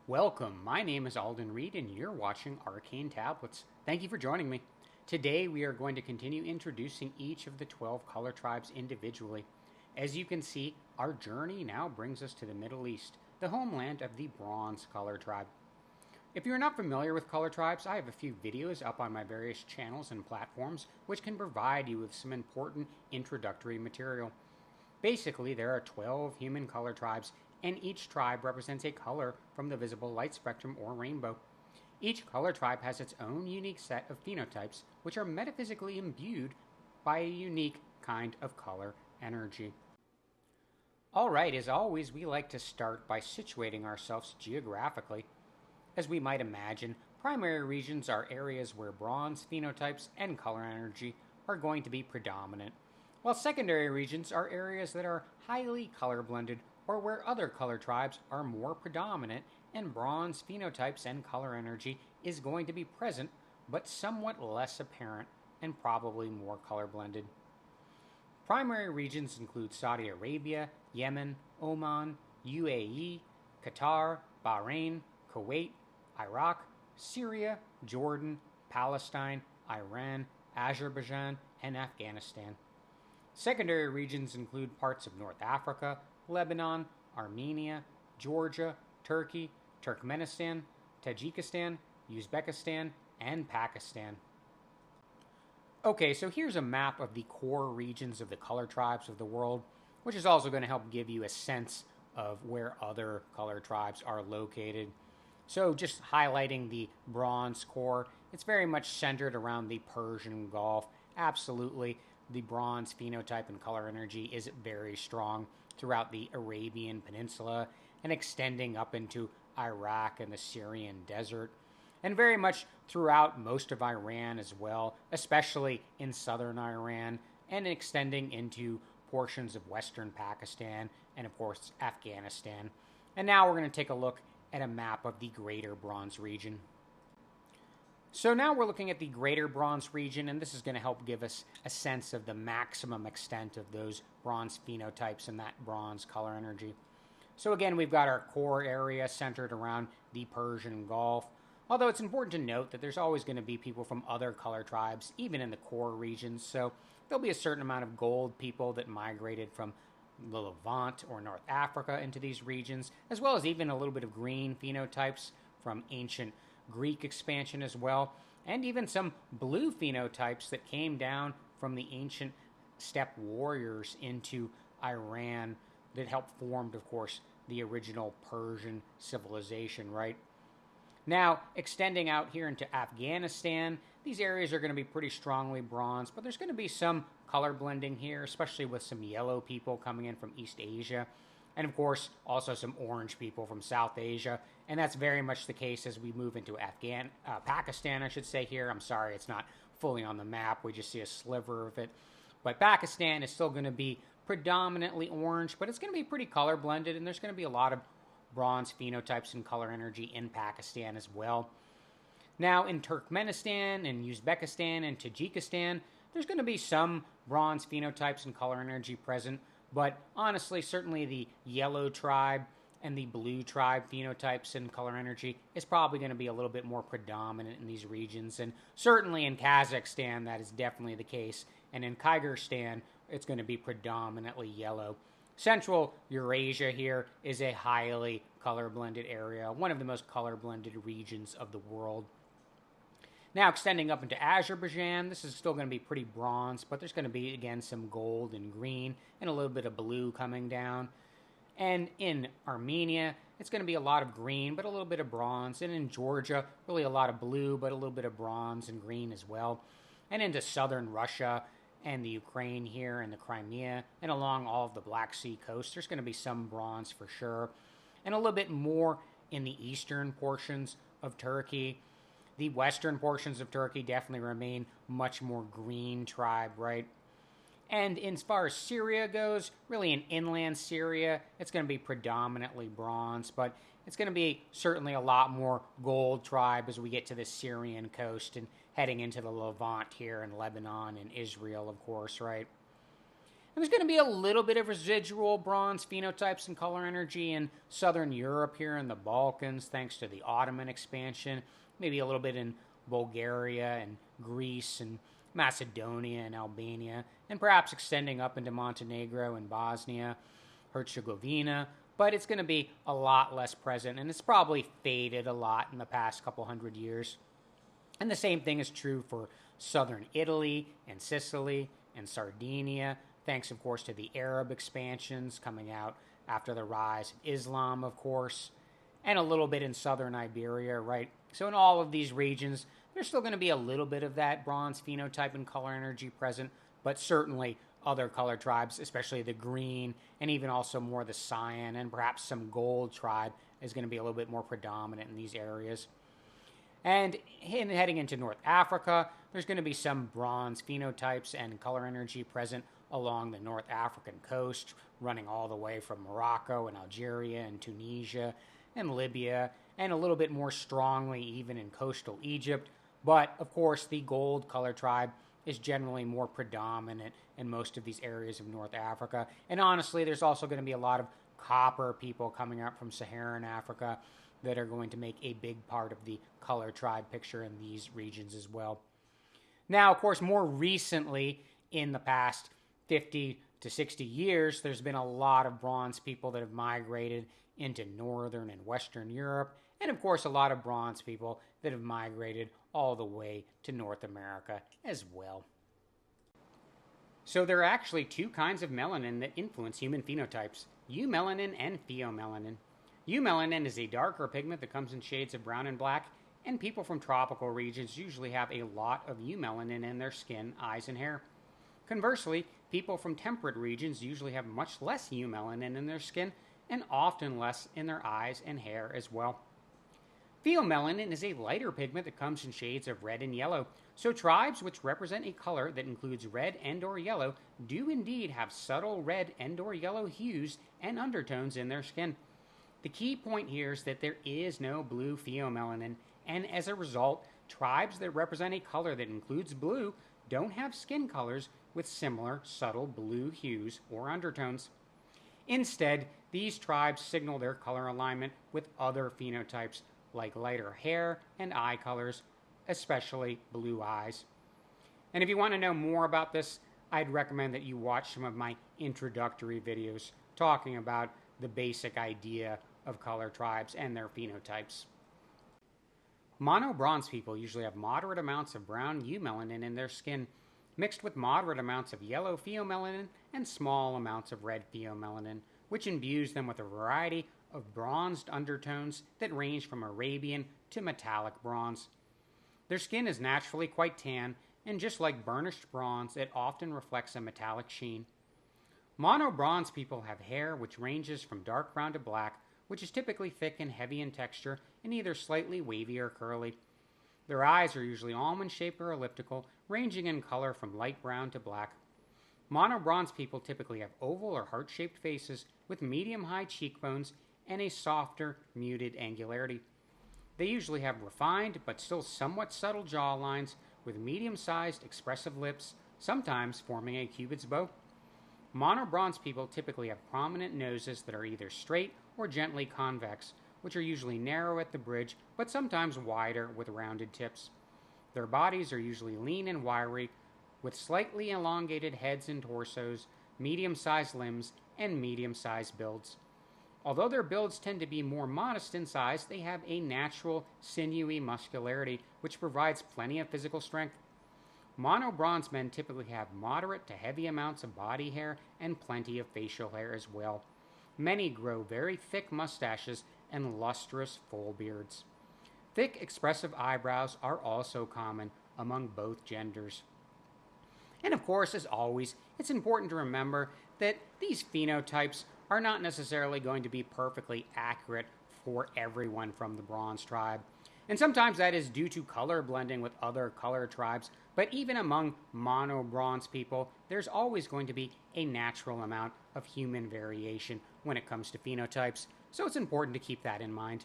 Welcome, my name is Alden Reed and you're watching Arcane Tablets. Thank you for joining me. Today we are going to continue introducing each of the 12 color tribes individually. As you can see, our journey now brings us to the Middle East, the homeland of the Bronze color tribe. If you're not familiar with color tribes, I have a few videos up on my various channels and platforms which can provide you with some important introductory material. Basically, there are 12 human color tribes, and each tribe represents a color from the visible light spectrum or rainbow. Each color tribe has its own unique set of phenotypes, which are metaphysically imbued by a unique kind of color energy. Alright, as always, we like to start by situating ourselves geographically. As we might imagine, primary regions are areas where bronze phenotypes and color energy are going to be predominant, while secondary regions are areas that are highly color blended or where other color tribes are more predominant and bronze phenotypes and color energy is going to be present but somewhat less apparent and probably more color blended. Primary regions include Saudi Arabia, Yemen, Oman, UAE, Qatar, Bahrain, Kuwait, Iraq, Syria, Jordan, Palestine, Iran, Azerbaijan, and Afghanistan. Secondary regions include parts of North Africa, Lebanon, Armenia, Georgia, Turkey, Turkmenistan, Tajikistan, Uzbekistan, and Pakistan. Okay, so here's a map of the core regions of the color tribes of the world, which is also going to help give you a sense of where other color tribes are located. So just highlighting the bronze core, it's very much centered around the Persian Gulf. Absolutely, the bronze phenotype and color energy is very strong throughout the Arabian Peninsula and extending up into Iraq and the Syrian desert, and very much throughout most of Iran as well, especially in southern Iran, and extending into portions of western Pakistan and, of course, Afghanistan. And now we're going to take a look at a map of the Greater Bronze region. So now we're looking at the Greater Bronze region, and this is going to help give us a sense of the maximum extent of those bronze phenotypes and that bronze color energy. So again, we've got our core area centered around the Persian Gulf, although it's important to note that there's always going to be people from other color tribes, even in the core regions, so there'll be a certain amount of gold people that migrated from the Levant or North Africa into these regions, as well as even a little bit of green phenotypes from ancient Greek expansion as well, and even some blue phenotypes that came down from the ancient steppe warriors into Iran that helped form, of course, the original Persian civilization, right? Now, extending out here into Afghanistan, these areas are going to be pretty strongly bronze, but there's going to be some color blending here, especially with some yellow people coming in from East Asia, and of course, also some orange people from South Asia, and that's very much the case as we move into Pakistan, I should say here. I'm sorry, it's not fully on the map. We just see a sliver of it. But Pakistan is still going to be predominantly orange, but it's going to be pretty color blended, and there's going to be a lot of bronze phenotypes and color energy in Pakistan as well. Now, in Turkmenistan and Uzbekistan and Tajikistan, there's going to be some bronze phenotypes and color energy present, but honestly, certainly the yellow tribe and the blue tribe phenotypes and color energy is probably going to be a little bit more predominant in these regions. And certainly in Kazakhstan, that is definitely the case. And in Kyrgyzstan, it's going to be predominantly yellow. Central Eurasia here is a highly color-blended area, one of the most color-blended regions of the world. Now, extending up into Azerbaijan, this is still going to be pretty bronze, but there's going to be, again, some gold and green and a little bit of blue coming down. And in Armenia, it's going to be a lot of green, but a little bit of bronze. And in Georgia, really a lot of blue, but a little bit of bronze and green as well. And into southern Russia and the Ukraine here and the Crimea, and along all of the Black Sea coast, there's going to be some bronze for sure. And a little bit more in the eastern portions of Turkey. The western portions of Turkey definitely remain much more green tribe, right? And as far as Syria goes, really in inland Syria, it's going to be predominantly bronze, but it's going to be certainly a lot more gold tribe as we get to the Syrian coast and heading into the Levant here in Lebanon and Israel, of course, right? And there's going to be a little bit of residual bronze phenotypes and color energy in southern Europe here in the Balkans, thanks to the Ottoman expansion. Maybe a little bit in Bulgaria and Greece and Macedonia and Albania, and perhaps extending up into Montenegro and Bosnia, Herzegovina. But it's going to be a lot less present, and it's probably faded a lot in the past couple hundred years. And the same thing is true for southern Italy and Sicily and Sardinia, thanks, of course, to the Arab expansions coming out after the rise of Islam, of course, and a little bit in southern Iberia, right? So in all of these regions, there's still going to be a little bit of that bronze phenotype and color energy present, but certainly other color tribes, especially the green, and even also more the cyan and perhaps some gold tribe is going to be a little bit more predominant in these areas. And heading into North Africa, there's going to be some bronze phenotypes and color energy present along the North African coast, running all the way from Morocco and Algeria and Tunisia and Libya, and a little bit more strongly even in coastal Egypt. But, of course, the gold color tribe is generally more predominant in most of these areas of North Africa. And honestly, there's also going to be a lot of copper people coming up from Saharan Africa that are going to make a big part of the color tribe picture in these regions as well. Now, of course, more recently, in the past 50 to 60 years, there's been a lot of bronze people that have migrated into Northern and Western Europe, and of course a lot of bronze people that have migrated all the way to North America as well. So there are actually two kinds of melanin that influence human phenotypes, eumelanin and pheomelanin. Eumelanin is a darker pigment that comes in shades of brown and black, and people from tropical regions usually have a lot of eumelanin in their skin, eyes, and hair. Conversely, people from temperate regions usually have much less eumelanin in their skin and often less in their eyes and hair as well. Pheomelanin is a lighter pigment that comes in shades of red and yellow, so tribes which represent a color that includes red and or yellow do indeed have subtle red and or yellow hues and undertones in their skin. The key point here is that there is no blue pheomelanin, and as a result, tribes that represent a color that includes blue don't have skin colors with similar subtle blue hues or undertones. Instead, these tribes signal their color alignment with other phenotypes like lighter hair and eye colors, especially blue eyes. And if you want to know more about this, I'd recommend that you watch some of my introductory videos talking about the basic idea of color tribes and their phenotypes. Mono bronze people usually have moderate amounts of brown eumelanin in their skin, mixed with moderate amounts of yellow pheomelanin and small amounts of red pheomelanin, which imbues them with a variety of bronzed undertones that range from Arabian to metallic bronze. Their skin is naturally quite tan, and just like burnished bronze, it often reflects a metallic sheen. Mono bronze people have hair which ranges from dark brown to black, which is typically thick and heavy in texture and either slightly wavy or curly. Their eyes are usually almond-shaped or elliptical, ranging in color from light brown to black. Mono bronze people typically have oval or heart-shaped faces with medium-high cheekbones and a softer, muted angularity. They usually have refined but still somewhat subtle jaw lines with medium-sized, expressive lips, sometimes forming a cupid's bow. Mono bronze people typically have prominent noses that are either straight or gently convex, which are usually narrow at the bridge but sometimes wider with rounded tips. Their bodies are usually lean and wiry, with slightly elongated heads and torsos, medium-sized limbs, and medium-sized builds. Although their builds tend to be more modest in size, they have a natural, sinewy muscularity, which provides plenty of physical strength. Mono bronze men typically have moderate to heavy amounts of body hair and plenty of facial hair as well. Many grow very thick mustaches and lustrous full beards. Thick, expressive eyebrows are also common among both genders. And of course, as always, it's important to remember that these phenotypes are not necessarily going to be perfectly accurate for everyone from the bronze tribe. And sometimes that is due to color blending with other color tribes, but even among mono bronze people, there's always going to be a natural amount of human variation when it comes to phenotypes, so it's important to keep that in mind.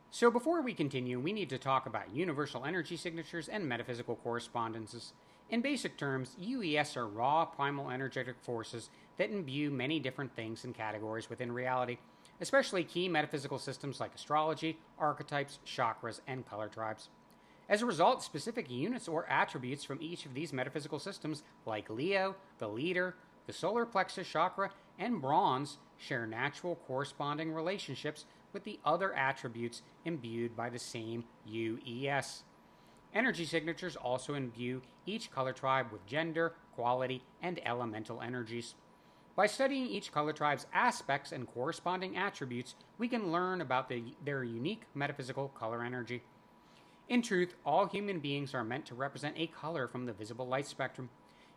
So before we continue, we need to talk about universal energy signatures and metaphysical correspondences. In basic terms, UES are raw primal energetic forces that imbue many different things and categories within reality, especially key metaphysical systems like astrology, archetypes, chakras, and color tribes. As a result, specific units or attributes from each of these metaphysical systems, like Leo, the leader, the solar plexus chakra, and bronze, share natural corresponding relationships with the other attributes imbued by the same UES. Energy signatures also imbue each color tribe with gender, quality, and elemental energies. By studying each color tribe's aspects and corresponding attributes, we can learn about their unique metaphysical color energy. In truth, all human beings are meant to represent a color from the visible light spectrum.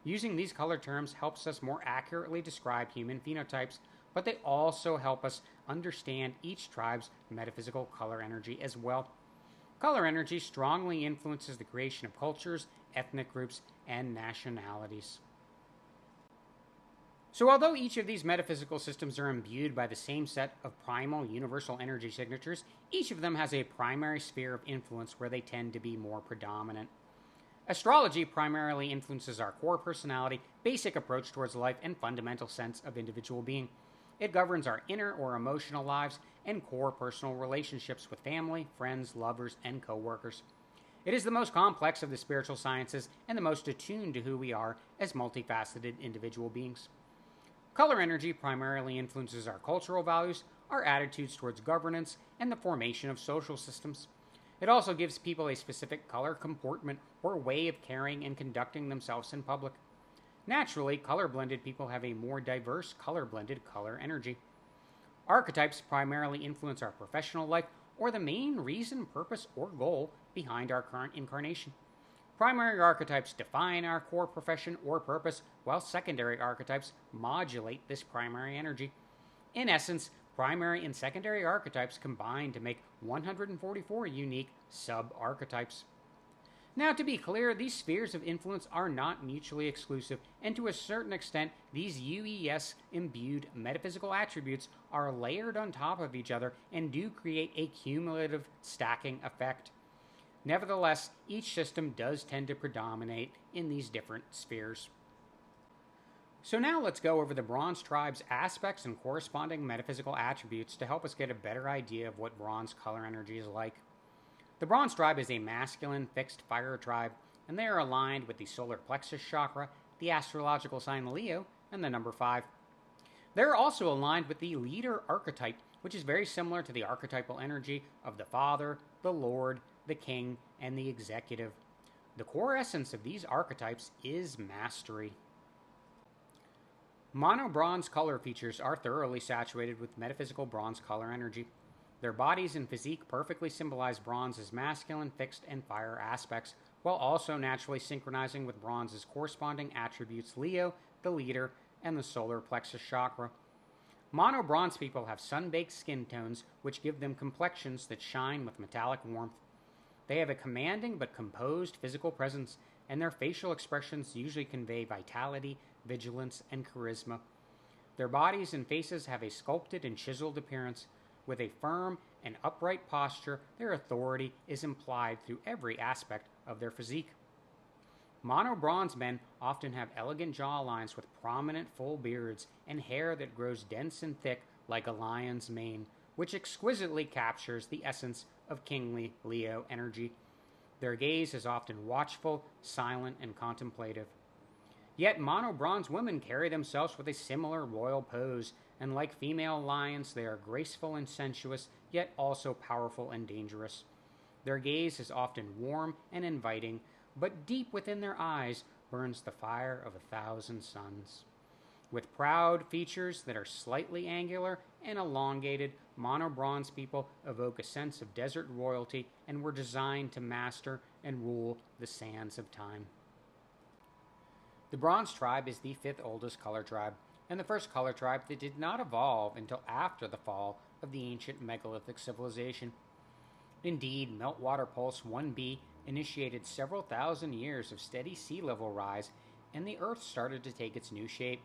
Using these color terms helps us more accurately describe human phenotypes, but they also help us understand each tribe's metaphysical color energy as well. Color energy strongly influences the creation of cultures, ethnic groups, and nationalities. So although each of these metaphysical systems are imbued by the same set of primal universal energy signatures, each of them has a primary sphere of influence where they tend to be more predominant. Astrology primarily influences our core personality, basic approach towards life, and fundamental sense of individual being. It governs our inner or emotional lives and core personal relationships with family, friends, lovers, and co-workers. It is the most complex of the spiritual sciences and the most attuned to who we are as multifaceted individual beings. Color energy primarily influences our cultural values, our attitudes towards governance, and the formation of social systems. It also gives people a specific color comportment or way of carrying and conducting themselves in public. Naturally, color-blended people have a more diverse color-blended color energy. Archetypes primarily influence our professional life or the main reason, purpose, or goal behind our current incarnation. Primary archetypes define our core profession or purpose, while secondary archetypes modulate this primary energy. In essence, primary and secondary archetypes combine to make 144 unique sub-archetypes. Now, to be clear, these spheres of influence are not mutually exclusive, and to a certain extent, these UES-imbued metaphysical attributes are layered on top of each other and do create a cumulative stacking effect. Nevertheless, each system does tend to predominate in these different spheres. So now let's go over the Bronze tribe's aspects and corresponding metaphysical attributes to help us get a better idea of what Bronze color energy is like. The Bronze tribe is a masculine fixed fire tribe, and they are aligned with the solar plexus chakra, the astrological sign Leo, and the number 5. They're also aligned with the leader archetype, which is very similar to the archetypal energy of the father, the lord, the king, and the executive. The core essence of these archetypes is mastery. Mono-bronze color features are thoroughly saturated with metaphysical bronze color energy. Their bodies and physique perfectly symbolize bronze's masculine, fixed, and fire aspects, while also naturally synchronizing with bronze's corresponding attributes Leo, the leader, and the solar plexus chakra. Mono-bronze people have sun-baked skin tones, which give them complexions that shine with metallic warmth. They have a commanding but composed physical presence, and their facial expressions usually convey vitality, vigilance, and charisma. Their bodies and faces have a sculpted and chiseled appearance. With a firm and upright posture, their authority is implied through every aspect of their physique. Mono-bronze men often have elegant jawlines with prominent full beards and hair that grows dense and thick like a lion's mane, which exquisitely captures the essence of kingly Leo energy. Their gaze is often watchful, silent, and contemplative. Yet mono-bronze women carry themselves with a similar royal pose, and like female lions, they are graceful and sensuous, yet also powerful and dangerous. Their gaze is often warm and inviting, but deep within their eyes burns the fire of 1,000 suns. With proud features that are slightly angular and elongated, mono-bronze people evoke a sense of desert royalty and were designed to master and rule the sands of time. The Bronze tribe is the 5th oldest color tribe, and the first color tribe that did not evolve until after the fall of the ancient megalithic civilization. Indeed, Meltwater Pulse 1b initiated several thousand years of steady sea level rise, and the Earth started to take its new shape.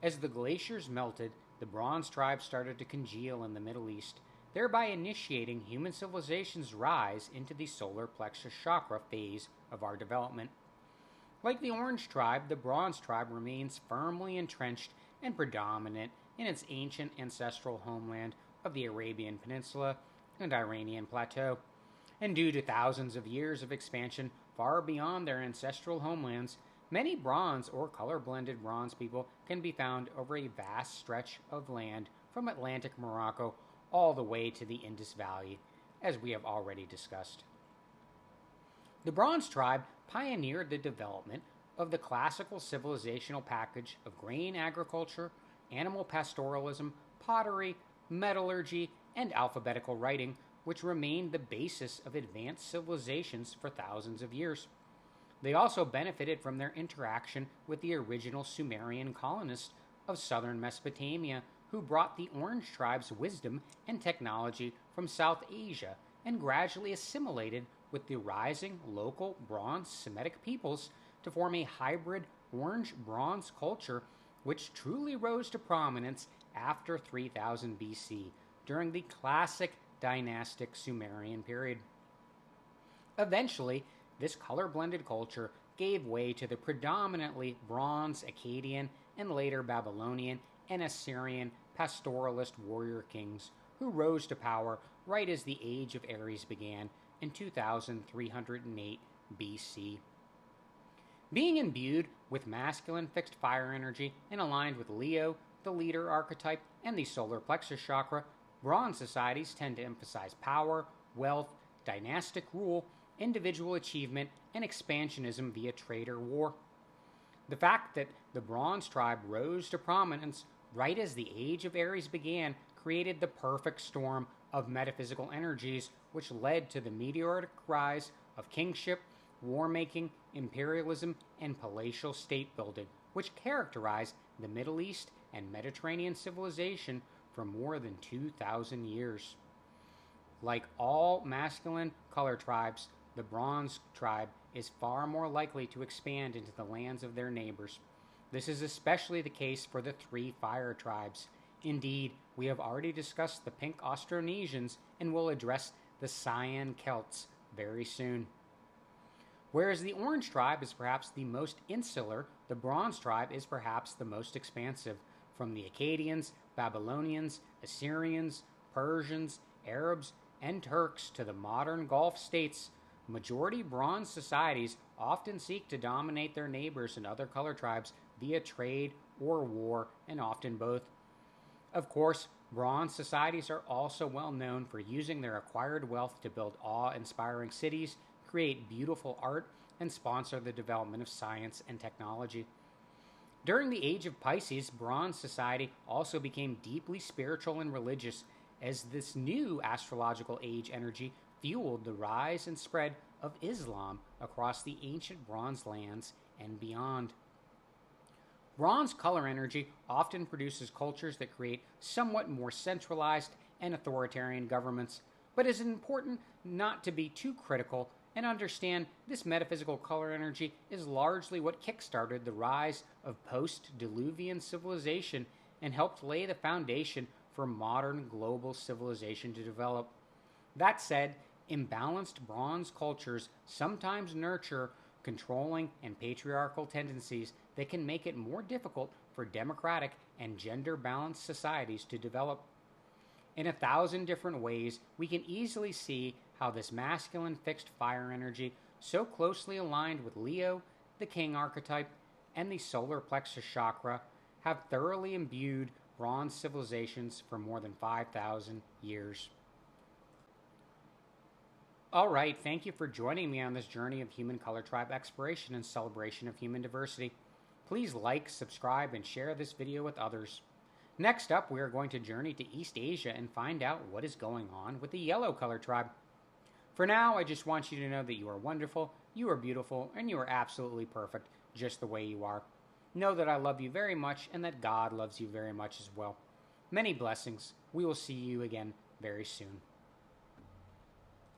As the glaciers melted, the Bronze tribe started to congeal in the Middle East, thereby initiating human civilization's rise into the solar plexus chakra phase of our development. Like the Orange tribe, the Bronze tribe remains firmly entrenched and predominant in its ancient ancestral homeland of the Arabian Peninsula and Iranian Plateau. And due to thousands of years of expansion far beyond their ancestral homelands, many bronze or color-blended bronze people can be found over a vast stretch of land from Atlantic Morocco all the way to the Indus Valley, as we have already discussed. The Bronze tribe pioneered the development of the classical civilizational package of grain agriculture, animal pastoralism, pottery, metallurgy, and alphabetical writing, which remained the basis of advanced civilizations for thousands of years. They also benefited from their interaction with the original Sumerian colonists of southern Mesopotamia, who brought the Orange tribe's wisdom and technology from South Asia and gradually assimilated with the rising local Bronze Semitic peoples to form a hybrid Orange-Bronze culture which truly rose to prominence after 3000 BC during the classic dynastic Sumerian period. Eventually, this color-blended culture gave way to the predominantly Bronze Akkadian and later Babylonian and Assyrian pastoralist warrior kings who rose to power right as the Age of Aries began in 2308 BC. Being imbued with masculine fixed fire energy and aligned with Leo, the leader archetype, and the solar plexus chakra, Bronze societies tend to emphasize power, wealth, dynastic rule, individual achievement, and expansionism via trade or war. The fact that the Bronze tribe rose to prominence right as the Age of Aries began created the perfect storm of metaphysical energies which led to the meteoric rise of kingship, war-making, imperialism, and palatial state-building, which characterized the Middle East and Mediterranean civilization for more than 2,000 years. Like all masculine color tribes, the Bronze tribe is far more likely to expand into the lands of their neighbors. This is especially the case for the three fire tribes. Indeed, we have already discussed the pink Austronesians and will address the Cyan Celts very soon. Whereas the Orange tribe is perhaps the most insular, the Bronze tribe is perhaps the most expansive. From the Akkadians, Babylonians, Assyrians, Persians, Arabs, and Turks to the modern Gulf states, majority Bronze societies often seek to dominate their neighbors and other color tribes via trade or war, and often both. Of course, Bronze societies are also well known for using their acquired wealth to build awe-inspiring cities, create beautiful art, and sponsor the development of science and technology. During the Age of Pisces, Bronze society also became deeply spiritual and religious, as this new astrological age energy fueled the rise and spread of Islam across the ancient Bronze lands and beyond. Bronze color energy often produces cultures that create somewhat more centralized and authoritarian governments, but it is important not to be too critical and understand this metaphysical color energy is largely what kickstarted the rise of post-Diluvian civilization and helped lay the foundation for modern global civilization to develop. That said, imbalanced Bronze cultures sometimes nurture controlling and patriarchal tendencies that can make it more difficult for democratic and gender-balanced societies to develop. In 1,000 different ways, we can easily see how this masculine fixed fire energy, so closely aligned with Leo, the king archetype, and the solar plexus chakra, have thoroughly imbued Bronze civilizations for more than 5,000 years. Alright, thank you for joining me on this journey of human color tribe exploration and celebration of human diversity. Please like, subscribe, and share this video with others. Next up, we are going to journey to East Asia and find out what is going on with the yellow color tribe. For now, I just want you to know that you are wonderful, you are beautiful, and you are absolutely perfect, just the way you are. Know that I love you very much and that God loves you very much as well. Many blessings. We will see you again very soon.